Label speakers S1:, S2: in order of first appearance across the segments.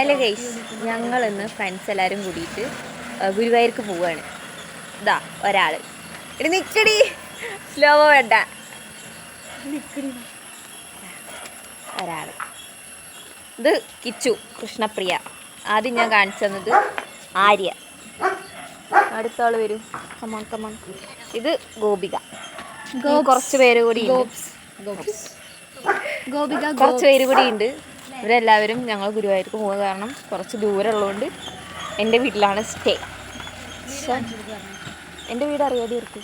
S1: അങ്ങനെ ഗൈസ് ഞങ്ങൾ ഇന്ന് ഫ്രണ്ട്സ് എല്ലാവരും കൂടിയിട്ട് ഗുരുവായൂർക്ക് പോവുകയാണ്. ഇതാ ഒരാൾ ഇനി നിൽക്കടി സ്ലോ വേണ്ട ഒരാൾ ഇത് കിച്ചു കൃഷ്ണപ്രിയ. ആദ്യം ഞാൻ കാണിച്ചു തന്നത് ആര്യ. അടുത്താൾ വരും കമോൺ കമോൺ. ഇത് ഗോപിക. കുറച്ച് പേര് കൂടി കുറച്ച് പേര് കൂടി ഉണ്ട്. ഇവരെല്ലാവരും ഞങ്ങൾ ഗുരുവായൂർക്ക് പോകുക കാരണം കുറച്ച് ദൂരം ഉള്ളതുകൊണ്ട് എൻ്റെ വീട്ടിലാണ് സ്റ്റേ. എൻ്റെ വീട് അറിയാതെ ഇരിക്കും.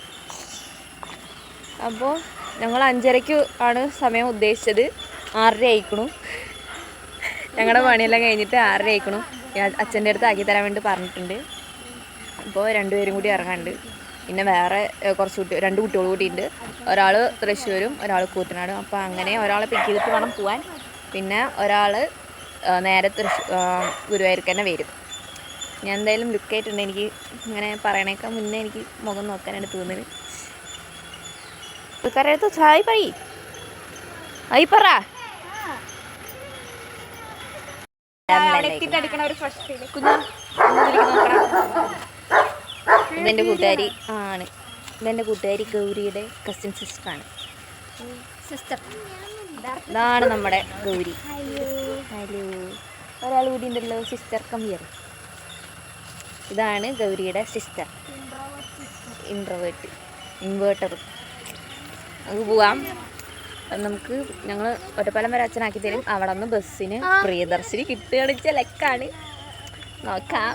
S1: അപ്പോൾ ഞങ്ങൾ 5:30 ആണ് സമയം ഉദ്ദേശിച്ചത്. 6:30 ആയിക്കണു. ഞങ്ങളുടെ പണിയെല്ലാം കഴിഞ്ഞിട്ട് 6:30 ആയിക്കണു. അച്ഛൻ്റെ അടുത്ത് ആക്കി തരാൻ വേണ്ടി പറഞ്ഞിട്ടുണ്ട്. അപ്പോൾ 2 പേരും കൂടി ഇറങ്ങാണ്ട്. പിന്നെ വേറെ കുറച്ച് 2 കുട്ടികൾ കൂടി ഉണ്ട്. ഒരാൾ തൃശ്ശൂരും ഒരാൾ കൂറ്റനാടും. അപ്പോൾ അങ്ങനെ ഒരാളെ പിക്ക് ചെയ്തിട്ട് വേണം പോകാൻ. പിന്നെ ഒരാൾ നേരെ ഗുരുവായൂർക്ക് തന്നെ വരും. ഞാൻ എന്തായാലും ലുക്കായിട്ടുണ്ട്. എനിക്ക് ഇങ്ങനെ പറയണേക്കാൾ മുന്നേ എനിക്ക് മുഖം നോക്കാനായിട്ട് തോന്നുന്നത്. ആൾക്കാരടുത്ത് ഹായ് പറ ഹായ് പറ. ഇതെൻ്റെ കൂട്ടുകാരി ആണ്. ഇതെൻ്റെ കൂട്ടുകാരി ഗൗരിയുടെ കസിൻ സിസ്റ്ററാണ്. ഇതാണ് നമ്മുടെ ഗൗരി. ഹലോ. ഒരാൾ കൂടി ഉണ്ടല്ലോ സിസ്റ്റർ കമ്മിയർ. ഇതാണ് ഗൗരിയുടെ സിസ്റ്റർ. ഇൻവേർട്ടർ. നമുക്ക് പോവാം. നമുക്ക് ഞങ്ങൾ ഒറ്റപ്പാലം വരെ അച്ഛനാക്കി തരും. അവിടെ നിന്ന് ബസ്സിന് പ്രിയദർശിനി കിട്ടുകയാണ്. ലക്കാണ്. നോക്കാം.